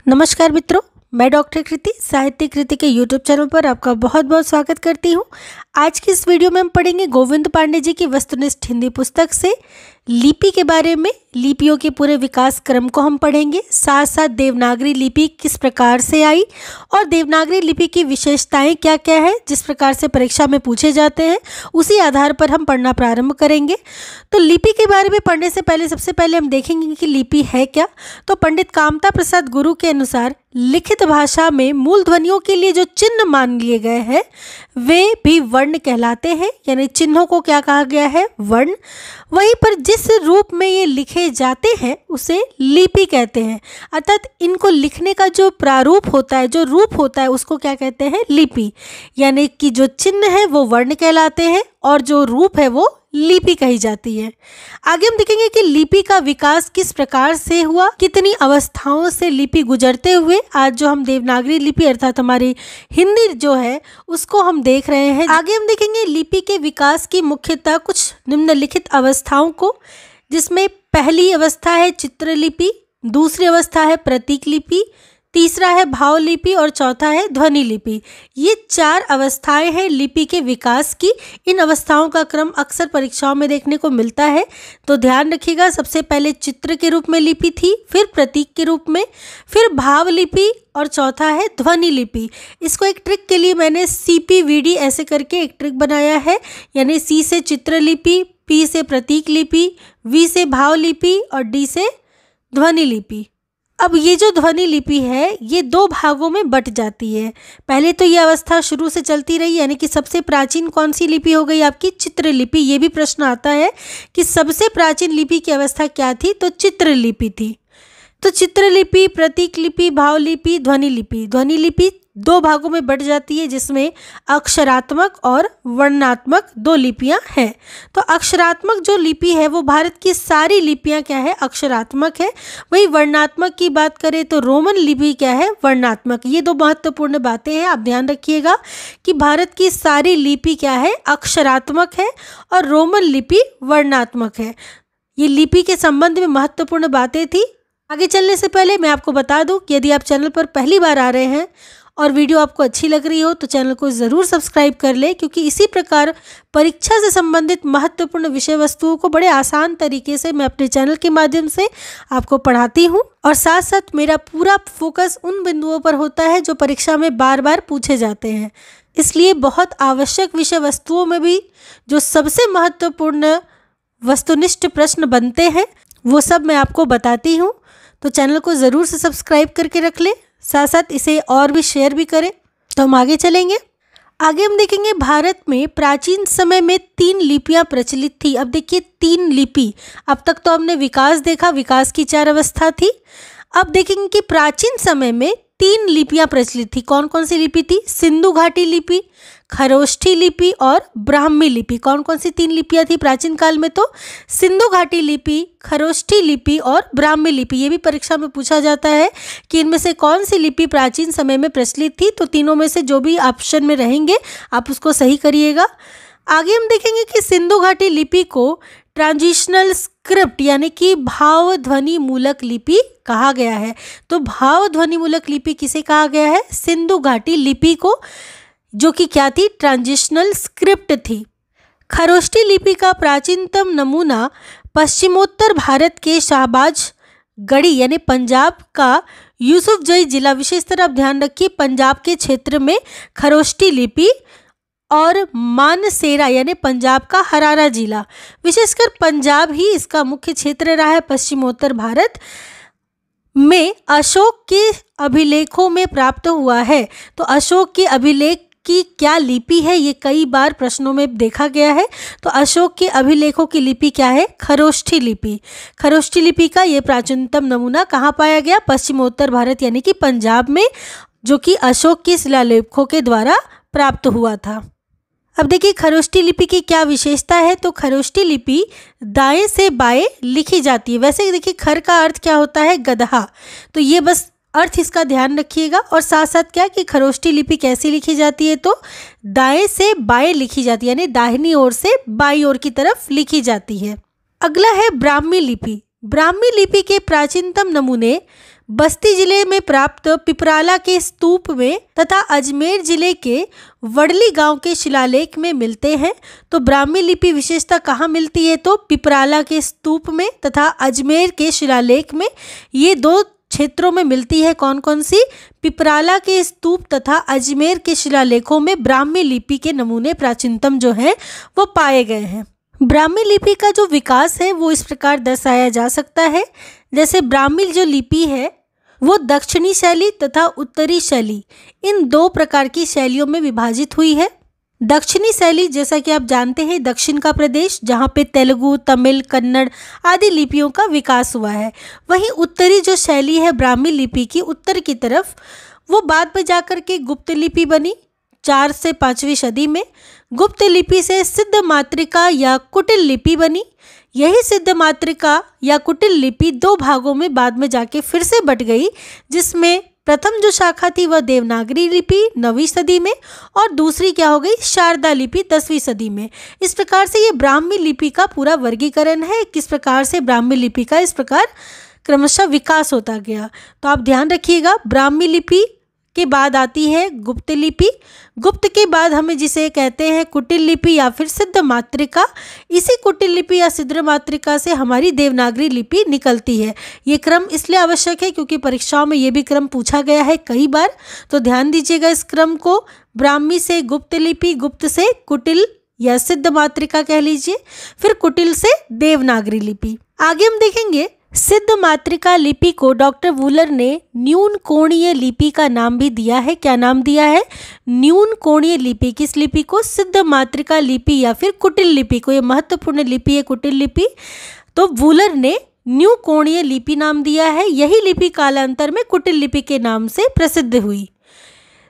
नमस्कार मित्रों, मैं डॉक्टर कृति साहित्य कृति के यूट्यूब चैनल पर आपका बहुत बहुत स्वागत करती हूँ। आज की इस वीडियो में हम पढ़ेंगे गोविंद पांडे जी की वस्तुनिष्ठ हिंदी पुस्तक से लिपि के बारे में। लिपियों के पूरे विकास क्रम को हम पढ़ेंगे, साथ साथ देवनागरी लिपि किस प्रकार से आई और देवनागरी लिपि की विशेषताएं क्या क्या है जिस प्रकार से परीक्षा में पूछे जाते हैं, उसी आधार पर हम पढ़ना प्रारंभ करेंगे। तो लिपि के बारे में पढ़ने से पहले सबसे पहले हम देखेंगे कि लिपि है क्या। तो पंडित कामता प्रसाद गुरु के अनुसार लिखित भाषा में मूल ध्वनियों के लिए जो चिन्ह मान लिए गए हैं वे भी वर्ण कहलाते हैं, यानी चिन्हों को क्या कहा गया है, वर्ण। वहीं पर जिस रूप में ये लिखे जाते हैं उसे लिपि कहते हैं, अर्थात इनको लिखने का जो प्रारूप होता है, जो रूप होता है, उसको क्या कहते हैं, लिपि। यानी कि जो चिन्ह है वो वर्ण कहलाते हैं और जो रूप है वो लिपि कही जाती है। आगे हम देखेंगे कि लिपि का विकास किस प्रकार से हुआ, कितनी अवस्थाओं से लिपि गुजरते हुए आज जो हम देवनागरी लिपि अर्थात हमारी हिंदी जो है उसको हम देख रहे हैं। आगे हम देखेंगे लिपि के विकास की मुख्यतः कुछ निम्नलिखित अवस्थाओं को, जिसमें पहली अवस्था है चित्रलिपि, दूसरी अवस्था है प्रतीक लिपि, तीसरा है भाव लिपि और चौथा है ध्वनि लिपि। ये 4 अवस्थाएं हैं लिपि के विकास की। इन अवस्थाओं का क्रम अक्सर परीक्षाओं में देखने को मिलता है, तो ध्यान रखिएगा। सबसे पहले चित्र के रूप में लिपि थी, फिर प्रतीक के रूप में, फिर भाव लिपि और चौथा है ध्वनि लिपि। इसको एक ट्रिक के लिए मैंने CPVD ऐसे करके एक ट्रिक बनाया है, यानी C से चित्र लिपि, P से प्रतीक लिपि, V से भाव लिपि और D से ध्वनि लिपि। अब ये जो ध्वनि लिपि है ये 2 भागों में बट जाती है। पहले तो ये अवस्था शुरू से चलती रही, यानी कि सबसे प्राचीन कौन सी लिपि हो गई आपकी, चित्रलिपि। ये भी प्रश्न आता है कि सबसे प्राचीन लिपि की अवस्था क्या थी, तो चित्रलिपि थी। तो चित्रलिपि, प्रतीक लिपि, भाव लिपि, ध्वनि लिपि। ध्वनि लिपि 2 भागों में बट जाती है, जिसमें अक्षरात्मक और वर्णात्मक 2 लिपियां हैं। तो अक्षरात्मक जो लिपि है वो भारत की सारी लिपियां क्या है, अक्षरात्मक है। वही वर्णात्मक की बात करें तो रोमन लिपि क्या है, वर्णात्मक। ये 2 महत्वपूर्ण बातें हैं, आप ध्यान रखिएगा कि भारत की सारी लिपि क्या है, अक्षरात्मक है और रोमन लिपि वर्णात्मक है। ये लिपि के संबंध में महत्वपूर्ण बातें थी। आगे चलने से पहले मैं आपको बता दूं कि यदि आप चैनल पर पहली बार आ रहे हैं और वीडियो आपको अच्छी लग रही हो तो चैनल को ज़रूर सब्सक्राइब कर ले, क्योंकि इसी प्रकार परीक्षा से संबंधित महत्वपूर्ण विषय वस्तुओं को बड़े आसान तरीके से मैं अपने चैनल के माध्यम से आपको पढ़ाती हूँ। और साथ साथ मेरा पूरा फोकस उन बिंदुओं पर होता है जो परीक्षा में बार बार पूछे जाते हैं। इसलिए बहुत आवश्यक विषय वस्तुओं में भी जो सबसे महत्वपूर्ण वस्तुनिष्ठ प्रश्न बनते हैं वो सब मैं आपको बताती हूँ। तो चैनल को ज़रूर से सब्सक्राइब करके रख ले, साथ साथ इसे और भी शेयर भी करें। तो हम आगे चलेंगे। आगे हम देखेंगे भारत में प्राचीन समय में 3 लिपियां प्रचलित थी। अब देखिए 3 लिपि, अब तक तो हमने विकास देखा, विकास की 4 अवस्था थी। अब देखेंगे कि प्राचीन समय में 3 लिपियां प्रचलित थी। कौन कौन सी लिपि थी, सिंधु घाटी लिपि, खरोष्ठी लिपि और ब्राह्मी लिपि। कौन कौन सी 3 लिपियां थी प्राचीन काल में, तो सिंधु घाटी लिपि, खरोष्ठी लिपि और ब्राह्मी लिपि। ये भी परीक्षा में पूछा जाता है कि इनमें से कौन सी लिपि प्राचीन समय में प्रचलित थी। तो तीनों में से जो भी ऑप्शन में रहेंगे आप उसको सही करिएगा। आगे हम देखेंगे कि सिंधु घाटी लिपि को ट्रांजिशनल स्क्रिप्ट यानी कि भाव ध्वनि मूलक लिपि कहा गया है। तो भाव ध्वनि मूलक लिपि किसे कहा गया है, सिंधु घाटी लिपि को, जो कि क्या थी, ट्रांजिशनल स्क्रिप्ट थी। खरोष्ठी लिपि का प्राचीनतम नमूना पश्चिमोत्तर भारत के शाहबाज गढ़ी यानी पंजाब का यूसुफजई जिला, विशेषतर आप ध्यान रखिए पंजाब के क्षेत्र में खरोष्ठी लिपि, और मानसेरा यानी पंजाब का हरारा जिला, विशेषकर पंजाब ही इसका मुख्य क्षेत्र रहा है पश्चिमोत्तर भारत में, अशोक के अभिलेखों में प्राप्त हुआ है। तो अशोक के अभिलेख की क्या लिपि है, ये कई बार प्रश्नों में देखा गया है। तो अशोक के अभिलेखों की लिपि क्या है, खरोष्ठी लिपि। खरोष्ठी लिपि का ये प्राचीनतम नमूना कहाँ पाया गया, पश्चिमोत्तर भारत यानी कि पंजाब में, जो कि अशोक के शिलालेखों के द्वारा प्राप्त हुआ था। अब देखिए खरोष्ठी लिपि की क्या विशेषता है, तो खरोष्ठी लिपि दाएं से बाएं लिखी जाती है। वैसे देखिए खर का अर्थ क्या होता है, गदहा, तो ये बस अर्थ इसका ध्यान रखिएगा। और साथ साथ क्या कि खरोष्ठी लिपि कैसी लिखी जाती है, तो दाएं से बाएं लिखी जाती है, यानी दाहिनी ओर से बाईं ओर की तरफ लिखी जाती है। अगला है ब्राह्मी लिपि। ब्राह्मी लिपि के प्राचीनतम नमूने बस्ती जिले में प्राप्त पिपराला के स्तूप में तथा अजमेर जिले के वडली गांव के शिलालेख में मिलते हैं। तो ब्राह्मी लिपि विशेषता कहाँ मिलती है? तो पिपराला के स्तूप में तथा अजमेर के शिलालेख में। ये दो क्षेत्रों में मिलती है। कौन कौन सी? पिपराला के स्तूप तथा अजमेर के शिलालेखों में ब्राह्मी लिपि के नमूने प्राचीनतम जो है वो पाए गए हैं। ब्राह्मी लिपि का जो विकास है वो इस प्रकार दर्शाया जा सकता है। जैसे ब्राह्मी जो लिपि है वो दक्षिणी शैली तथा उत्तरी शैली, इन दो प्रकार की शैलियों में विभाजित हुई है। दक्षिणी शैली, जैसा कि आप जानते हैं, दक्षिण का प्रदेश जहाँ पे तेलुगु, तमिल, कन्नड़ आदि लिपियों का विकास हुआ है। वहीं उत्तरी जो शैली है ब्राह्मी लिपि की, उत्तर की तरफ, वो बाद में जाकर के गुप्त लिपि बनी 4 से 5वीं सदी में। गुप्त लिपि से सिद्ध मातृका या कुटिल लिपि बनी। यही सिद्ध मातृका या कुटिल लिपि 2 भागों में बाद में जाके फिर से बट गई, जिसमें प्रथम जो शाखा थी वह देवनागरी लिपि 9वीं सदी में और दूसरी क्या हो गई? शारदा लिपि 10वीं सदी में। इस प्रकार से ये ब्राह्मी लिपि का पूरा वर्गीकरण है, किस प्रकार से ब्राह्मी लिपि का इस प्रकार क्रमशः विकास होता गया। तो आप ध्यान रखिएगा, ब्राह्मी लिपि के बाद आती है गुप्त लिपि। गुप्त के बाद हमें जिसे कहते हैं कुटिल लिपि या फिर सिद्ध मातृका। इसी कुटिल लिपि या सिद्ध मातृका से हमारी देवनागरी लिपि निकलती है। ये क्रम इसलिए आवश्यक है क्योंकि परीक्षाओं में ये भी क्रम पूछा गया है कई बार, तो ध्यान दीजिएगा इस क्रम को। ब्राह्मी से गुप्त लिपि, गुप्त से कुटिल या सिद्ध मातृका कह लीजिए, फिर कुटिल से देवनागरी लिपि। आगे हम देखेंगे सिद्ध मातृका लिपि को डॉक्टर वूलर ने न्यून कोणीय लिपि का नाम भी दिया है। क्या नाम दिया है? न्यून कोणीय लिपि। किस लिपि को? सिद्ध मातृका लिपि या फिर कुटिल लिपि को। ये महत्वपूर्ण लिपि है कुटिल लिपि। तो वूलर ने न्यू कोणीय लिपि नाम दिया है। यही लिपि कालांतर में कुटिल लिपि के नाम से प्रसिद्ध हुई।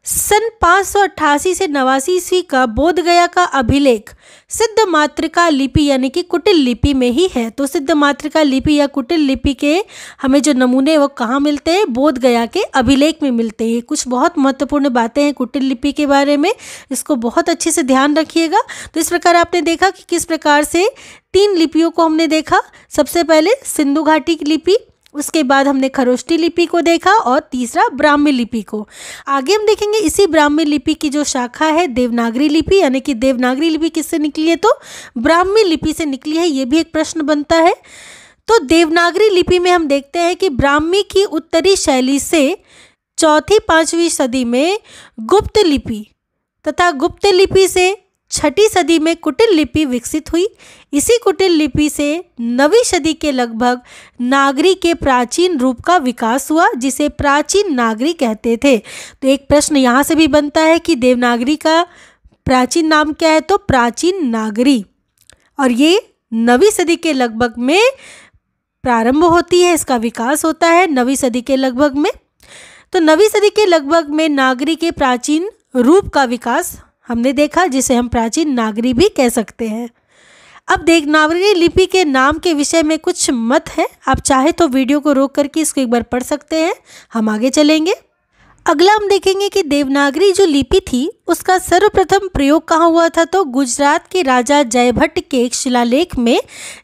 सन 588 से 89 ईस्वी का बोध गया का अभिलेख सिद्ध मातृका लिपि यानी कि कुटिल लिपि में ही है। तो सिद्ध मातृका लिपि या कुटिल लिपि के हमें जो नमूने वो कहाँ मिलते हैं? बोध गया के अभिलेख में मिलते हैं। कुछ बहुत महत्वपूर्ण बातें हैं कुटिल लिपि के बारे में, इसको बहुत अच्छे से ध्यान रखिएगा। तो इस प्रकार आपने देखा कि किस प्रकार से 3 लिपियों को हमने देखा। सबसे पहले सिंधु घाटी की लिपि, उसके बाद हमने खरोष्टी लिपि को देखा और तीसरा ब्राह्मी लिपि को। आगे हम देखेंगे इसी ब्राह्मी लिपि की जो शाखा है देवनागरी लिपि, यानी कि देवनागरी लिपि किससे निकली है? तो ब्राह्मी लिपि से निकली है। ये भी एक प्रश्न बनता है। तो देवनागरी लिपि में हम देखते हैं कि ब्राह्मी की उत्तरी शैली से 4वीं-5वीं सदी में गुप्त लिपि तथा गुप्त लिपि से 6ठी सदी में कुटिल लिपि विकसित हुई। इसी कुटिल लिपि से 9वीं सदी के लगभग नागरी के प्राचीन रूप का विकास हुआ, जिसे प्राचीन नागरी कहते थे। तो एक प्रश्न यहाँ से भी बनता है कि देवनागरी का प्राचीन नाम क्या है? तो प्राचीन नागरी। और ये 9वीं सदी के लगभग में प्रारंभ होती है, इसका विकास होता है 9वीं सदी के लगभग में। तो 9वीं सदी के लगभग में नागरी के प्राचीन रूप का विकास हमने देखा, जिसे हम प्राचीन नागरी भी कह सकते हैं। अब देवनागरी लिपि के नाम के विषय में कुछ मत है। आप चाहे तो वीडियो को रोक करके इसको एक बार पढ़ सकते हैं। हम आगे चलेंगे। अगला हम देखेंगे कि देवनागरी जो लिपि थी उसका सर्वप्रथम प्रयोग कहाँ हुआ था? तो गुजरात के राजा जयभट्ट के एक शिलालेख में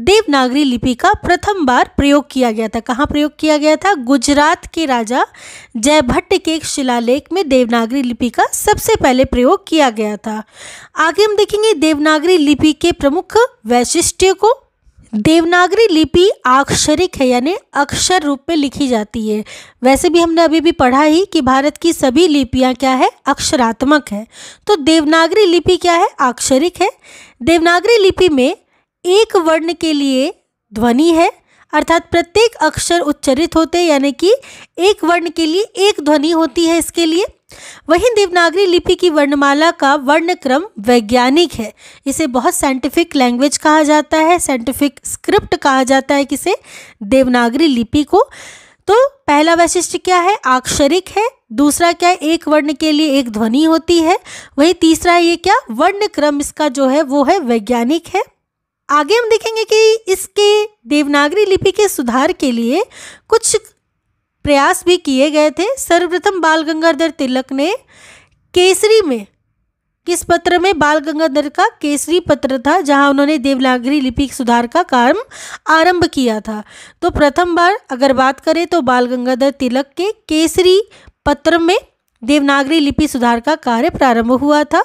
देवनागरी लिपि का प्रथम बार प्रयोग किया गया था। कहाँ प्रयोग किया गया था? गुजरात के राजा जयभट्ट के एक शिलालेख में देवनागरी लिपि का सबसे पहले प्रयोग किया गया था। आगे हम देखेंगे देवनागरी लिपि के प्रमुख वैशिष्ट्य को। देवनागरी लिपि अक्षरिक है, यानी अक्षर रूप में लिखी जाती है। वैसे भी हमने अभी भी पढ़ा ही कि भारत की सभी लिपियां क्या है? अक्षरात्मक है। तो देवनागरी लिपि क्या है? अक्षरिक है। देवनागरी लिपि में एक वर्ण के लिए ध्वनि है, अर्थात प्रत्येक अक्षर उच्चरित होते हैं, यानी कि एक वर्ण के लिए एक ध्वनि होती है इसके लिए। वहीं देवनागरी लिपि की वर्णमाला का वर्णक्रम वैज्ञानिक है। इसे बहुत साइंटिफिक लैंग्वेज कहा जाता है, साइंटिफिक स्क्रिप्ट कहा जाता है किसे? देवनागरी लिपि को। तो पहला वैशिष्ट्य क्या है? अक्षरिक है। दूसरा क्या है? एक वर्ण के लिए एक ध्वनि होती है। वही तीसरा ये क्या? वर्णक्रम इसका जो है वो है वैज्ञानिक है। आगे हम देखेंगे कि इसके देवनागरी लिपि के सुधार के लिए कुछ प्रयास भी किए गए थे। सर्वप्रथम बाल गंगाधर तिलक ने केसरी में किस पत्र में? बाल गंगाधर का केसरी पत्र था, जहां उन्होंने देवनागरी लिपि सुधार का काम आरंभ किया था। तो प्रथम बार अगर बात करें तो बाल गंगाधर तिलक के केसरी पत्र में देवनागरी लिपि सुधार का कार्य प्रारंभ हुआ था।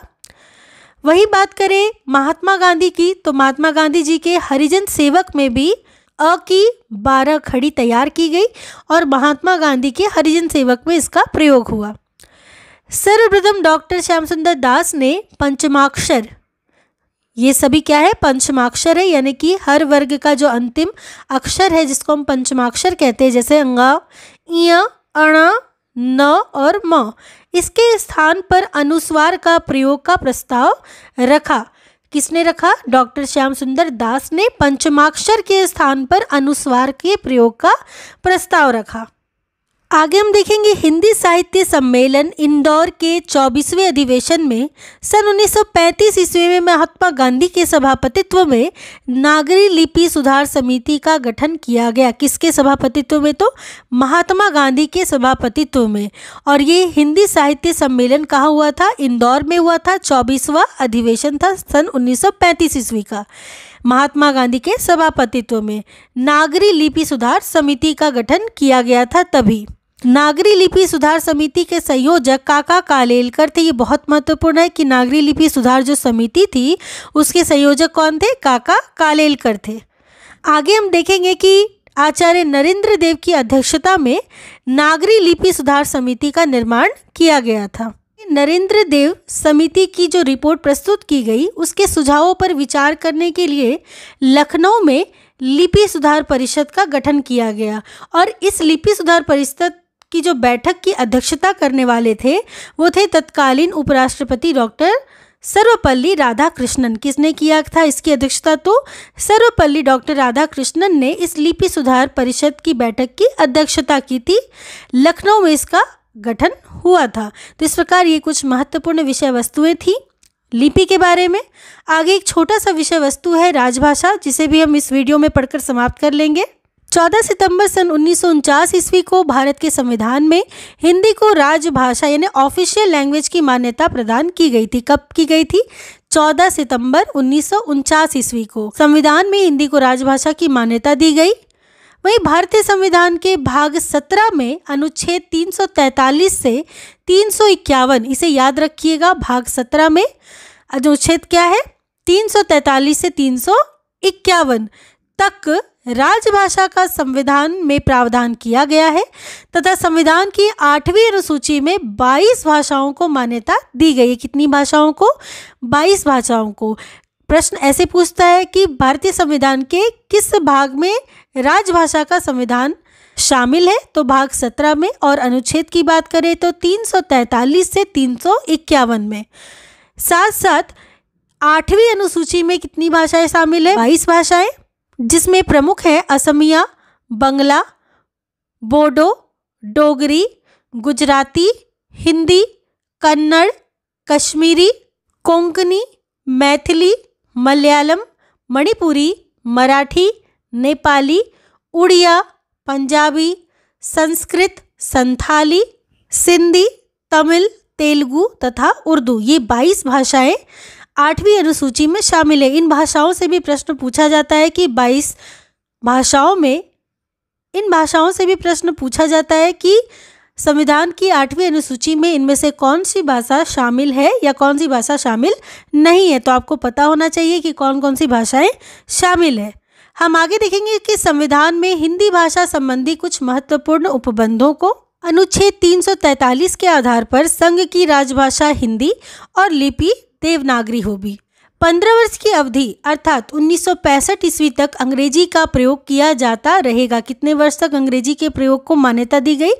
वही बात करें महात्मा गांधी की, तो महात्मा गांधी जी के हरिजन सेवक में भी अ की 12 खड़ी तैयार की गई और महात्मा गांधी के हरिजन सेवक में इसका प्रयोग हुआ। सर्वप्रथम डॉक्टर श्याम सुंदर दास ने पंचमाक्षर, ये सभी क्या है? पंचमाक्षर है, यानी कि हर वर्ग का जो अंतिम अक्षर है जिसको हम पंचमाक्षर कहते हैं, जैसे अंगा, इया, अणा, न और म, इसके स्थान पर अनुस्वार का प्रयोग का प्रस्ताव रखा। किसने रखा? डॉक्टर श्याम सुंदर दास ने पंचमाक्षर के स्थान पर अनुस्वार के प्रयोग का प्रस्ताव रखा। आगे हम देखेंगे हिंदी साहित्य सम्मेलन इंदौर के 24वें अधिवेशन में सन 1935 ईस्वी में महात्मा गांधी के सभापतित्व में नागरी लिपि सुधार समिति का गठन किया गया। किसके सभापतित्व में? तो महात्मा गांधी के सभापतित्व में। और ये हिंदी साहित्य सम्मेलन कहाँ हुआ था? इंदौर में हुआ था। 24वां अधिवेशन था सन 1935 ईस्वी का। महात्मा गांधी के सभापतित्व में नागरी लिपि सुधार समिति का गठन किया गया था। तभी नागरी लिपि सुधार समिति के संयोजक काका कालेलकर थे। ये बहुत महत्वपूर्ण है कि नागरी लिपि सुधार जो समिति थी उसके संयोजक कौन थे? काका कालेलकर थे। आगे हम देखेंगे कि आचार्य नरेंद्र देव की अध्यक्षता में नागरी लिपि सुधार समिति का निर्माण किया गया था। नरेंद्र देव समिति की जो रिपोर्ट प्रस्तुत की गई उसके सुझावों पर विचार करने के लिए लखनऊ में लिपि सुधार परिषद का गठन किया गया और इस लिपि सुधार परिषद की जो बैठक की अध्यक्षता करने वाले थे वो थे तत्कालीन उपराष्ट्रपति डॉक्टर सर्वपल्ली राधाकृष्णन। किसने किया था इसकी अध्यक्षता? तो सर्वपल्ली डॉक्टर राधाकृष्णन ने इस लिपि सुधार परिषद की बैठक की अध्यक्षता की थी। लखनऊ में इसका गठन हुआ था। तो इस प्रकार ये कुछ महत्वपूर्ण विषय वस्तुएं थी लिपि के बारे में। आगे एक छोटा सा विषय वस्तु है राजभाषा, जिसे भी हम इस वीडियो में पढ़कर समाप्त कर लेंगे। 14 सितंबर सन 1949 ईस्वी को भारत के संविधान में हिंदी को राजभाषा यानी ऑफिशियल लैंग्वेज की मान्यता प्रदान की गई थी। कब की गई थी? 14 सितंबर 1949 ईस्वी को संविधान में हिंदी को राजभाषा की मान्यता दी गई। वहीं भारतीय संविधान के भाग 17 में अनुच्छेद 343 से 351, इसे याद रखिएगा, भाग 17 में अनुच्छेद क्या है? 343 से 351 तक राजभाषा का संविधान में प्रावधान किया गया है तथा संविधान की 8वीं अनुसूची में 22 भाषाओं को मान्यता दी गई है। कितनी भाषाओं को? 22 भाषाओं को। प्रश्न ऐसे पूछता है कि भारतीय संविधान के किस भाग में राजभाषा का संविधान शामिल है? तो भाग 17 में। और अनुच्छेद की बात करें तो 343 से 351 में। साथ साथ 8वीं अनुसूची में कितनी भाषाएं शामिल है? 22 भाषाएं, जिसमें प्रमुख है असमिया, बंगला, बोडो, डोगरी, गुजराती, हिंदी, कन्नड़, कश्मीरी, कोंकणी, मैथिली, मलयालम, मणिपुरी, मराठी, नेपाली, उड़िया, पंजाबी, संस्कृत, संथाली, सिंधी, तमिल, तेलुगु तथा उर्दू। ये 22 भाषाएं 8वीं अनुसूची में शामिल है। इन भाषाओं से भी प्रश्न पूछा जाता है कि इन भाषाओं से भी प्रश्न पूछा जाता है कि संविधान की 8वीं अनुसूची में इनमें से कौन सी भाषा शामिल है या कौन सी भाषा शामिल नहीं है। तो आपको पता होना चाहिए कि कौन कौन सी भाषाएं शामिल है। हम आगे देखेंगे कि संविधान में हिंदी भाषा संबंधी कुछ महत्वपूर्ण उपबंधों को अनुच्छेद 343 के आधार पर संघ की राजभाषा हिंदी और लिपि देवनागरी होगी। 15 वर्ष की अवधि अर्थात 1965 ईस्वी तक अंग्रेजी का प्रयोग किया जाता रहेगा। कितने वर्ष तक अंग्रेजी के प्रयोग को मान्यता दी गई?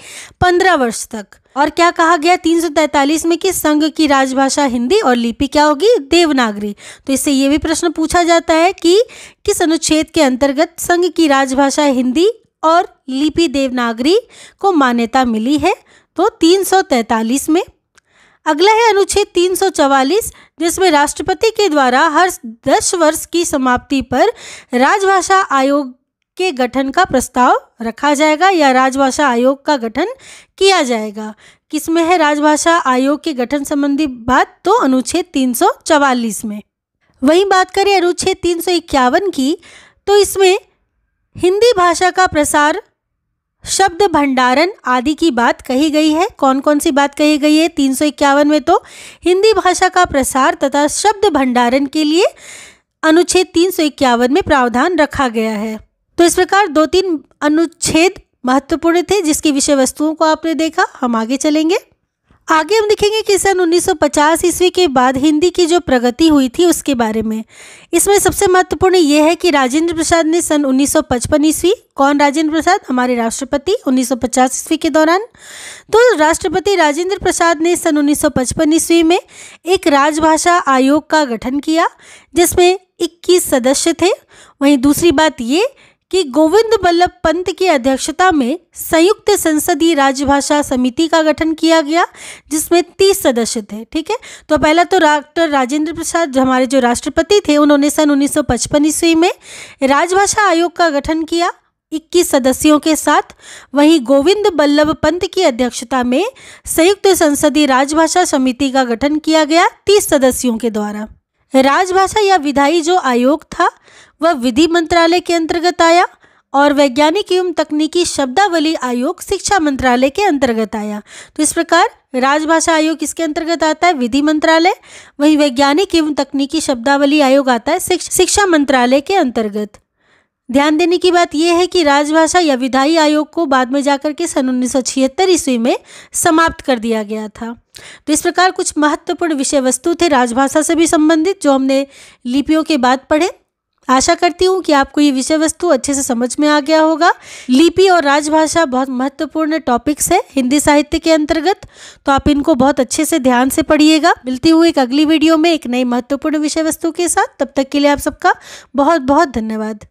15 वर्ष तक। और क्या कहा गया 343 में कि संघ की राजभाषा हिंदी और लिपि क्या होगी? देवनागरी। तो इससे ये भी प्रश्न पूछा जाता है कि किस अनुच्छेद के अंतर्गत संघ की राजभाषा हिंदी और लिपि देवनागरी को मान्यता मिली है? तो 343 में। अगला है अनुच्छेद 344, जिसमें राष्ट्रपति के द्वारा हर 10 वर्ष की समाप्ति पर राजभाषा आयोग के गठन का प्रस्ताव रखा जाएगा या राजभाषा आयोग का गठन किया जाएगा। किसमें है राजभाषा आयोग के गठन संबंधी बात? तो अनुच्छेद 344 में। वहीं बात करें अनुच्छेद 351 की, तो इसमें हिंदी भाषा का प्रसार, शब्द भंडारण आदि की बात कही गई है। कौन कौन सी बात कही गई है 351 में? तो हिंदी भाषा का प्रसार तथा शब्द भंडारण के लिए अनुच्छेद 351 में प्रावधान रखा गया है। तो इस प्रकार 2-3 अनुच्छेद महत्वपूर्ण थे जिसकी विषय वस्तुओं को आपने देखा। हम आगे चलेंगे। आगे हम देखेंगे कि सन 1950 ईस्वी के बाद हिंदी की जो प्रगति हुई थी उसके बारे में। इसमें सबसे महत्वपूर्ण ये है कि राजेंद्र प्रसाद ने सन 1955 ईस्वी, कौन राजेंद्र प्रसाद? हमारे राष्ट्रपति, 1950 ईस्वी के दौरान। तो राष्ट्रपति राजेंद्र प्रसाद ने सन 1955 ईस्वी में एक राजभाषा आयोग का गठन किया जिसमें 21 सदस्य थे। वहीं दूसरी बात ये कि गोविंद बल्लभ पंत की अध्यक्षता में संयुक्त संसदीय राजभाषा समिति का गठन किया गया जिसमें 30 सदस्य थे। ठीक है, तो पहला तो डॉक्टर राजेंद्र प्रसाद हमारे जो राष्ट्रपति थे उन्होंने सन 1955 ईस्वी में राजभाषा आयोग का गठन किया 21 सदस्यों के साथ। वहीं गोविंद बल्लभ पंत की अध्यक्षता में संयुक्त संसदीय राजभाषा समिति का गठन किया गया 30 सदस्यों के द्वारा। राजभाषा या विधायी जो आयोग था वह विधि मंत्रालय के अंतर्गत आया और वैज्ञानिक एवं तकनीकी शब्दावली आयोग शिक्षा मंत्रालय के अंतर्गत आया। तो इस प्रकार राजभाषा आयोग किसके अंतर्गत आता है? विधि मंत्रालय। वहीं वैज्ञानिक एवं तकनीकी शब्दावली आयोग आता है शिक्षा मंत्रालय के अंतर्गत। ध्यान देने की बात यह है कि राजभाषा या विधायी आयोग को बाद में जाकर के सन 1976 ईस्वी में समाप्त कर दिया गया था। तो इस प्रकार कुछ महत्वपूर्ण विषय वस्तु थे राजभाषा से भी संबंधित जो हमने लिपियों के बाद पढ़े। आशा करती हूँ कि आपको ये विषय वस्तु अच्छे से समझ में आ गया होगा। लिपि और राजभाषा बहुत महत्वपूर्ण टॉपिक्स है हिंदी साहित्य के अंतर्गत, तो आप इनको बहुत अच्छे से ध्यान से पढ़िएगा। मिलती हुई एक अगली वीडियो में एक नई महत्वपूर्ण विषय वस्तु के साथ। तब तक के लिए आप सबका बहुत बहुत धन्यवाद।